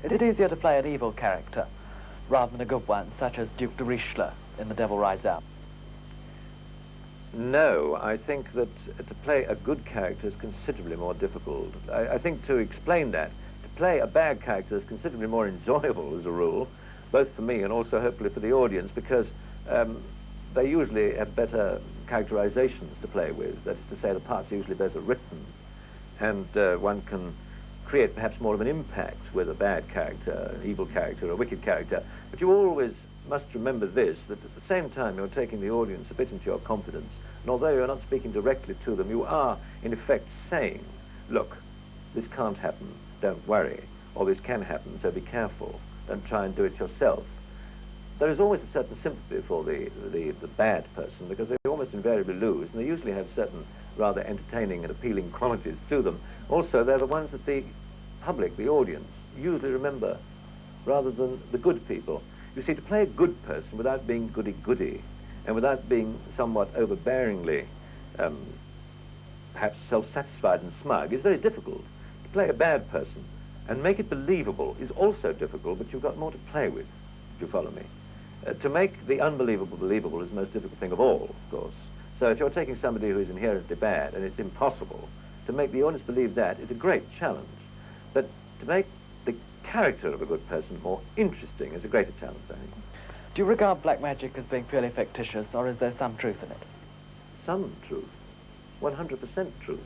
Is it easier to play an evil character rather than a good one, such as Duke de Richelieu in The Devil Rides Out? No, I think that to play a good character is considerably more difficult. I think to explain that, to play a bad character is considerably more enjoyable as a rule, both for me and also hopefully for the audience, because they usually have better characterizations to play with. That is to say, the parts are usually better written, and one can create perhaps more of an impact with a bad character, an evil character, a wicked character. But you always must remember this, that at the same time you're taking the audience a bit into your confidence, and although you're not speaking directly to them, you are in effect saying, look, this can't happen, don't worry, or this can happen, so be careful, don't try and do it yourself. There is always a certain sympathy for the bad person, because they almost invariably lose, and they usually have certain rather entertaining and appealing qualities to them. Also, they're the ones that the public, the audience, usually remember, rather than the good people. You see, to play a good person without being goody-goody, and without being somewhat overbearingly, perhaps self-satisfied and smug, is very difficult. To play a bad person and make it believable is also difficult, but you've got more to play with, if you follow me. To make the unbelievable believable is the most difficult thing of all, of course. So if you're taking somebody who is inherently bad, and it's impossible, to make the audience believe that is a great challenge. But to make the character of a good person more interesting is a greater challenge, I think. Do you regard black magic as being purely fictitious, or is there some truth in it? Some truth. 100% truth.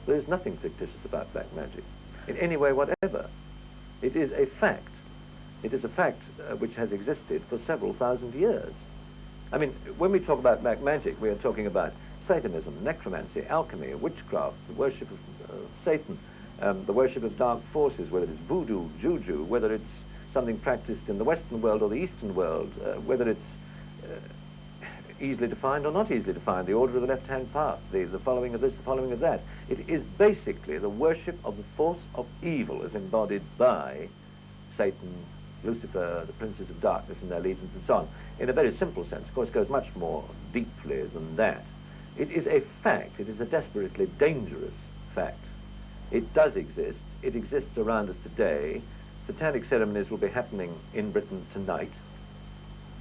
There is nothing fictitious about black magic, in any way whatever. It is a fact. It is a fact which has existed for several thousand years. I mean, when we talk about black magic, we are talking about Satanism, necromancy, alchemy, witchcraft, the worship of Satan, the worship of dark forces, whether it's voodoo, juju, whether it's something practiced in the Western world or the Eastern world, whether it's easily defined or not easily defined, the order of the left-hand path, the following of this, the following of that. It is basically the worship of the force of evil as embodied by Satan, Lucifer, the princes of darkness and their legions and so on. In a very simple sense, of course, it goes much more deeply than that. It is a fact. It is a desperately dangerous fact. It does exist. It exists around us today. Satanic ceremonies will be happening in Britain tonight,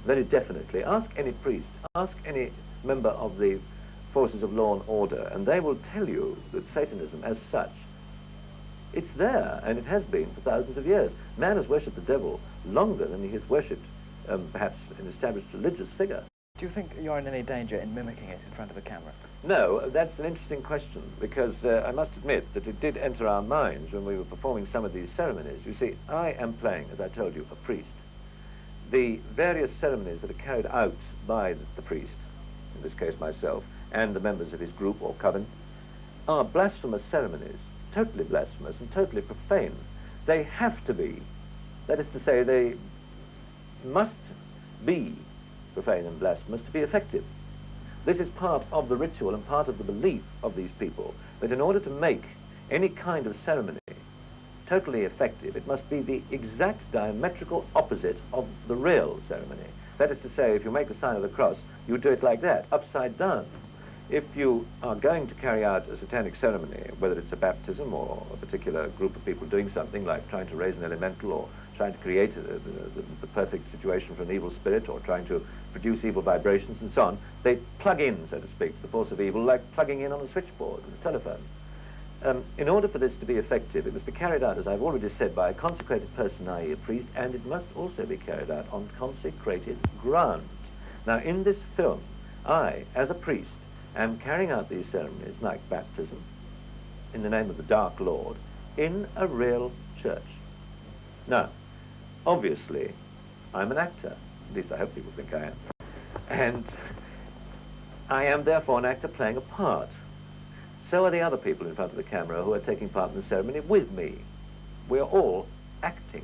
very definitely. Ask any priest, ask any member of the forces of law and order, and they will tell you that Satanism as such, it's there, and it has been for thousands of years. Man has worshipped the devil longer than he has worshipped perhaps an established religious figure. Do you think you're in any danger in mimicking it in front of a camera? No, that's an interesting question, because I must admit that it did enter our minds when we were performing some of these ceremonies. You see, I am playing, as I told you, a priest. The various ceremonies that are carried out by the priest, in this case myself, and the members of his group or coven, are blasphemous ceremonies, totally blasphemous and totally profane. They have to be. That is to say, they must be profane and blasphemous to be effective. This is part of the ritual and part of the belief of these people, that in order to make any kind of ceremony totally effective, it must be the exact diametrical opposite of the real ceremony. That is to say, if you make the sign of the cross, you do it like that, upside down. If you are going to carry out a satanic ceremony, whether it's a baptism or a particular group of people doing something like trying to raise an elemental or trying to create the perfect situation for an evil spirit or trying to produce evil vibrations and so on, they plug in, so to speak, the force of evil like plugging in on a switchboard with a telephone. In order for this to be effective, it must be carried out, as I've already said, by a consecrated person, i.e. a priest, and it must also be carried out on consecrated ground. Now, in this film, I, as a priest, am carrying out these ceremonies, like baptism, in the name of the Dark Lord, in a real church. Now, obviously, I'm an actor. At least I hope people think I am. And I am therefore an actor playing a part. So are the other people in front of the camera who are taking part in the ceremony with me. We are all acting.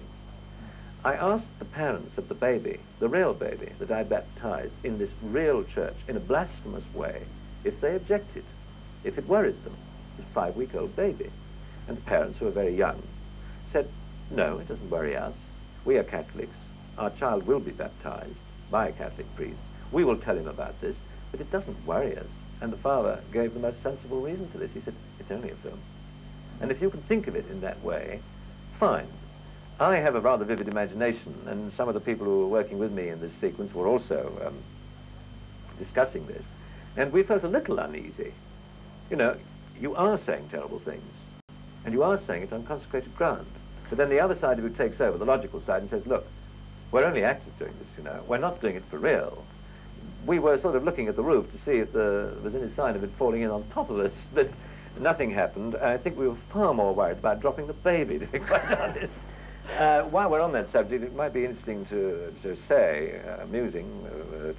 I asked the parents of the baby, the real baby that I baptized in this real church in a blasphemous way, if they objected, if it worried them. It was a 5-week-old baby. And the parents, who were very young, said, no, it doesn't worry us. We are Catholics. Our child will be baptized by a Catholic priest. We will tell him about this, but it doesn't worry us. And the father gave the most sensible reason for this. He said, it's only a film. And if you can think of it in that way, fine. I have a rather vivid imagination, and some of the people who were working with me in this sequence were also discussing this, and we felt a little uneasy. You know, you are saying terrible things, and you are saying it on consecrated ground. But then the other side of you takes over, the logical side, and says, look, we're only actors doing this, you know. We're not doing it for real. We were sort of looking at the roof to see if there was any sign of it falling in on top of us, but nothing happened. I think we were far more worried about dropping the baby, to be quite honest. While we're on that subject, it might be interesting to say, amusing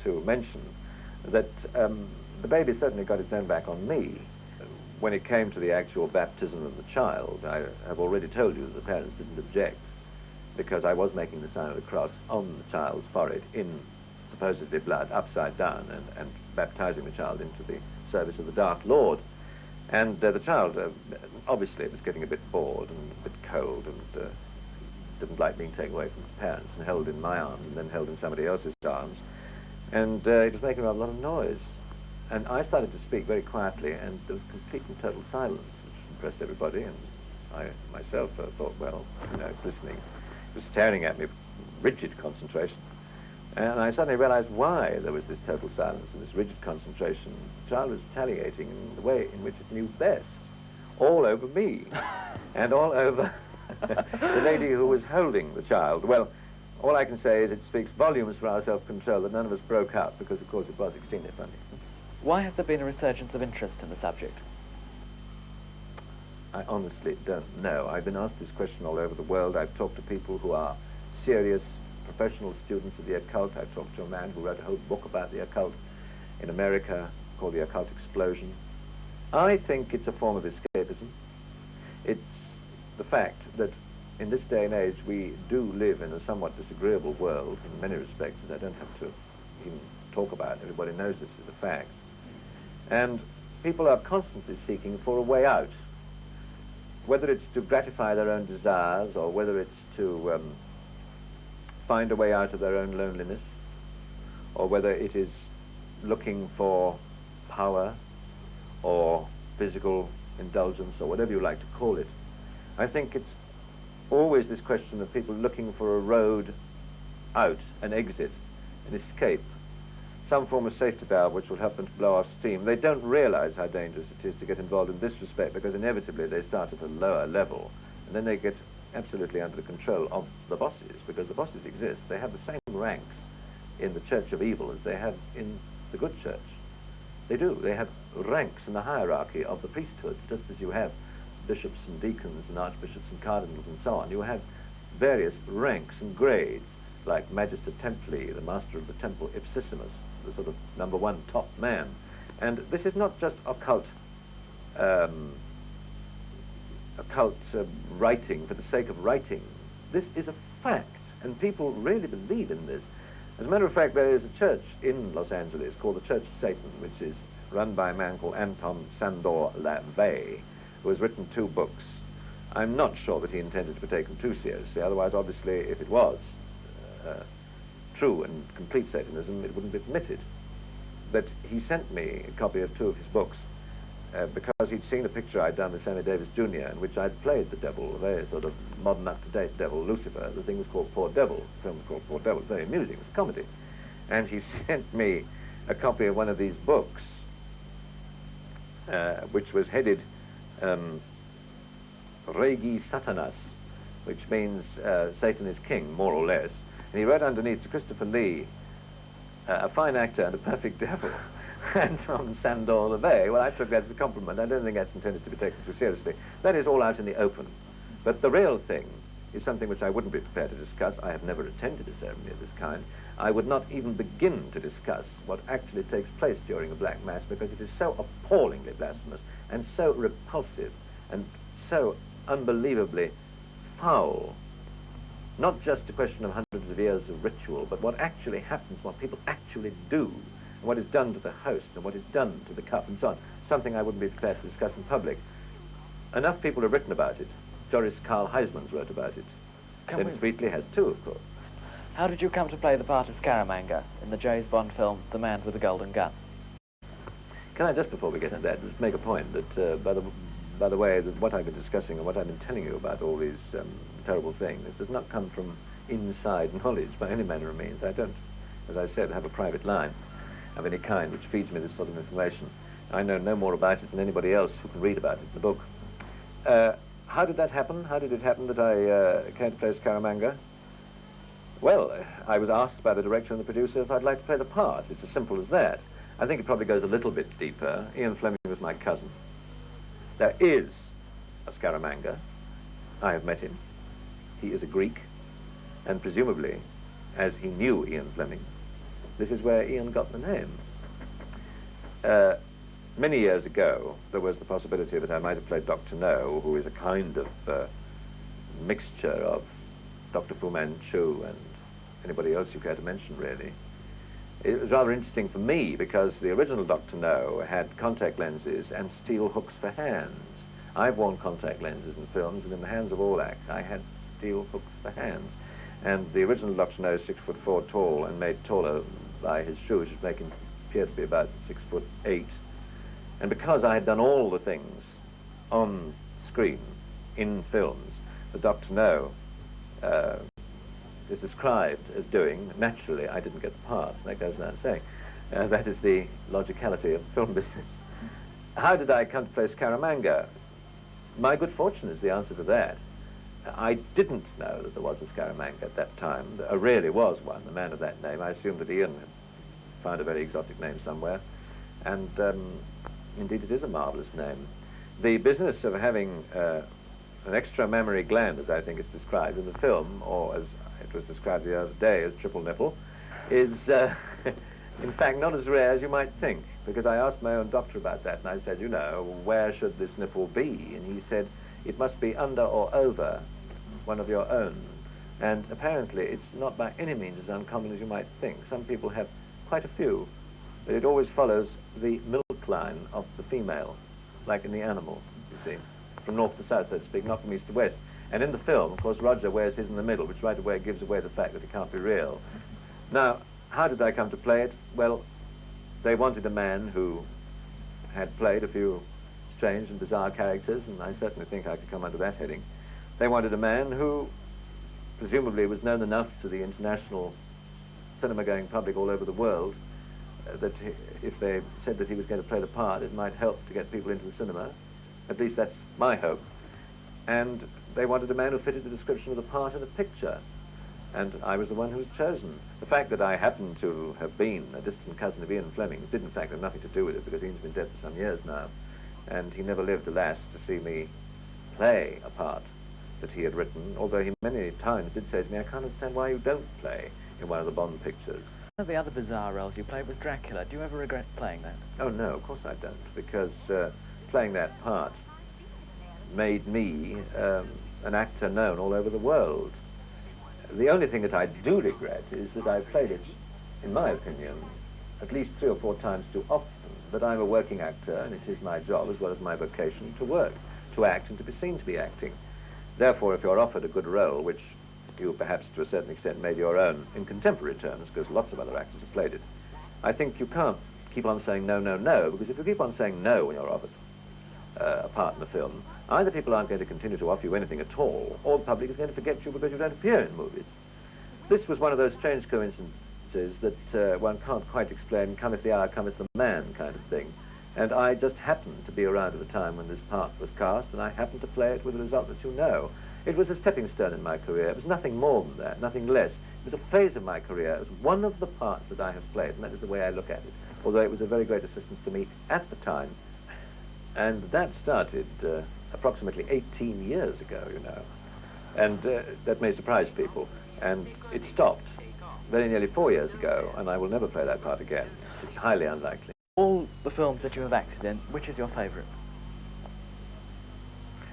to mention, that the baby certainly got its own back on me. When it came to the actual baptism of the child, I have already told you that the parents didn't object, because I was making the sign of the cross on the child's forehead in supposedly blood, upside down, and baptizing the child into the service of the Dark Lord. And the child, obviously, was getting a bit bored and a bit cold, and didn't like being taken away from his parents and held in my arms and then held in somebody else's arms. And it was making a lot of noise. And I started to speak very quietly, and there was complete and total silence, which impressed everybody. And I myself thought, well, you know, it's listening. It was staring at me, rigid concentration. And I suddenly realized why there was this total silence and this rigid concentration. The child was retaliating in the way in which it knew best, all over me, and all over the lady who was holding the child. Well, all I can say is it speaks volumes for our self-control that none of us broke out, because, of course, it was extremely funny. Why has there been a resurgence of interest in the subject? I honestly don't know. I've been asked this question all over the world. I've talked to people who are serious professional students of the occult. I've talked to a man who wrote a whole book about the occult in America called The Occult Explosion. I think it's a form of escapism. It's the fact that in this day and age we do live in a somewhat disagreeable world in many respects that I don't have to even talk about. Everybody knows this is a fact. And people are constantly seeking for a way out, whether it's to gratify their own desires or whether it's to find a way out of their own loneliness, or whether it is looking for power or physical indulgence or whatever you like to call it. I think it's always this question of people looking for a road out, an exit, an escape, some form of safety valve which will help them to blow off steam. They don't realize how dangerous it is to get involved in this respect, because inevitably they start at a lower level, and then they get absolutely under the control of the bosses, because the bosses exist. They have the same ranks in the church of evil as they have in the good church. They do. They have ranks in the hierarchy of the priesthood, just as you have bishops and deacons and archbishops and cardinals and so on. You have various ranks and grades, like Magister Templi, the master of the temple, Ipsissimus, the sort of number one top man. And this is not just occult writing for the sake of writing. This is a fact, and people really believe in this. As a matter of fact, there is a church in Los Angeles called the Church of Satan, which is run by a man called Anton Sandor LaVey, who has written 2 books. I'm not sure that he intended to be taken too seriously, otherwise, obviously, if it was true and complete Satanism, it wouldn't be permitted. But he sent me a copy of 2 of his books because he'd seen a picture I'd done with Sammy Davis Jr. in which I'd played the devil, a very sort of modern, up-to-date devil, Lucifer. The thing was called Poor Devil. The film was called Poor Devil. It was very amusing. It was a comedy. And he sent me a copy of one of these books, which was headed Regi Satanas, which means Satan is king, more or less. And he wrote underneath to Christopher Lee, a fine actor and a perfect devil, and from Sandor LaVey. Well, I took that as a compliment. I don't think that's intended to be taken too seriously. That is all out in the open. But the real thing is something which I wouldn't be prepared to discuss. I have never attended a ceremony of this kind. I would not even begin to discuss what actually takes place during a Black Mass, because it is so appallingly blasphemous and so repulsive and so unbelievably foul. Not just a question of hundreds of years of ritual, but what actually happens, what people actually do, and what is done to the host, and what is done to the cup, and so on. Something I wouldn't be prepared to discuss in public. Enough people have written about it. Joris Karl Huysmans wrote about it. Dennis Wheatley has too, of course. How did you come to play the part of Scaramanga in the James Bond film The Man with the Golden Gun? Can I, just before we get into that, just make a point that by the by the way, that what I've been discussing and what I've been telling you about all these terrible things, it does not come from inside knowledge by any manner of means. I don't, as I said, have a private line of any kind which feeds me this sort of information. I know no more about it than anybody else who can read about it in the book. How did that happen? How did it happen that I came to play Scaramanga? Well, I was asked by the director and the producer if I'd like to play the part. It's as simple as that. I think it probably goes a little bit deeper. Ian Fleming was my cousin. There is a Scaramanga. I have met him. He is a Greek, and presumably, as he knew Ian Fleming, this is where Ian got the name. Many years ago, there was the possibility that I might have played Dr. No, who is a kind of mixture of Dr. Fu Manchu and anybody else you care to mention, really. It was rather interesting for me because the original Dr. No had contact lenses and steel hooks for hands. I've worn contact lenses in films, and in the hands of all acts, I had steel hooks for hands. And the original Dr. No is 6'4" tall and made taller by his shoes, which make him appear to be about 6'8". And because I had done all the things on screen, in films, that Dr. No is described as doing, naturally I didn't get the part. That goes without saying. That is the logicality of the film business. How did I come to play Scaramanga? My good fortune is the answer to that. I didn't know that there was a Scaramanga at that time. There really was one, a man of that name. I assumed that Ian had found a very exotic name somewhere. And indeed it is a marvelous name. The business of having an extra mammary gland, as I think it's described in the film, or as it was described the other day as triple nipple, is in fact not as rare as you might think, because I asked my own doctor about that, and I said, you know, where should this nipple be? And he said, it must be under or over one of your own. And apparently it's not by any means as uncommon as you might think. Some people have quite a few, but it always follows the milk line of the female, like in the animal, you see, from north to south, so to speak, not from east to west. And in the film, of course, Roger wears his in the middle, which right away gives away the fact that it can't be real. Now, how did I come to play it? Well, they wanted a man who had played a few strange and bizarre characters, and I certainly think I could come under that heading. They wanted a man who presumably was known enough to the international cinema-going public all over the world that if they said that he was going to play the part, it might help to get people into the cinema. At least that's my hope. And they wanted a man who fitted the description of the part in a picture. And I was the one who was chosen. The fact that I happened to have been a distant cousin of Ian Fleming did in fact have nothing to do with it, because Ian's been dead for some years now. And he never lived, alas, to see me play a part that he had written, although he many times did say to me, I can't understand why you don't play in one of the Bond pictures. One of the other bizarre roles you played was Dracula. Do you ever regret playing that? Oh, no, of course I don't, because playing that part made me an actor known all over the world. The only thing that I do regret is that I played it, in my opinion, at least 3 or 4 times too often. But I'm a working actor, and it is my job, as well as my vocation, to work, to act, and to be seen to be acting. Therefore, if you're offered a good role, which you perhaps to a certain extent made your own in contemporary terms, because lots of other actors have played it, I think you can't keep on saying no, no, no, because if you keep on saying no when you're offered a part in a film, either people aren't going to continue to offer you anything at all, or the public is going to forget you because you don't appear in movies. This was one of those strange coincidences that one can't quite explain, cometh the hour, cometh the man kind of thing. And I just happened to be around at the time when this part was cast, and I happened to play it with the result that you know. It was a stepping stone in my career. It was nothing more than that, nothing less. It was a phase of my career. It was one of the parts that I have played, and that is the way I look at it, although it was a very great assistance to me at the time. And that started approximately 18 years ago, you know. And that may surprise people. And it stopped very nearly 4 years ago, and I will never play that part again. It's highly unlikely. All the films that you have acted in, which is your favourite?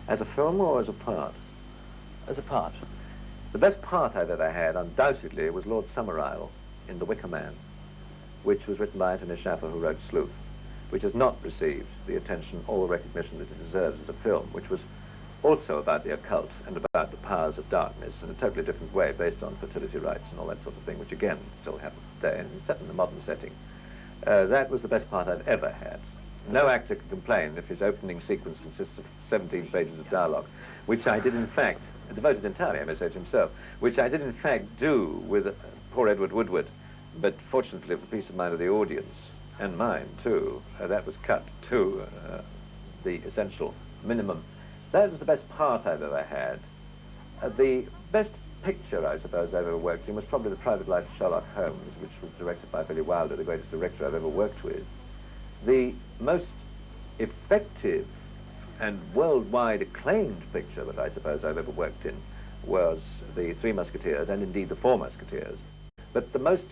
As a film or as a part? As a part. The best part I've ever had, undoubtedly, was Lord Summerisle in The Wicker Man, which was written by Anthony Schaffer, who wrote Sleuth, which has not received the attention or the recognition that it deserves as a film, which was also about the occult and about the powers of darkness in a totally different way, based on fertility rites and all that sort of thing, which again still happens today, and set in a modern setting. That was the best part I've ever had. No actor can complain if his opening sequence consists of 17 pages of dialogue, which I did in fact, devoted entirely, I may say, to himself, which I did in fact do with poor Edward Woodward, but fortunately for the peace of mind of the audience, and mine too, that was cut to the essential minimum. That was the best part I've ever had. The best picture, I suppose, I've ever worked in was probably The Private Life of Sherlock Holmes, which was directed by Billy Wilder, the greatest director I've ever worked with. The most effective and worldwide acclaimed picture that I suppose I've ever worked in was The Three Musketeers, and indeed The Four Musketeers. But the most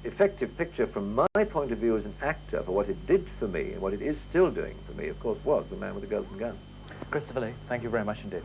effective picture from my point of view as an actor, for what it did for me and what it is still doing for me, of course, was The Man with the Golden Gun. Christopher Lee, thank you very much indeed.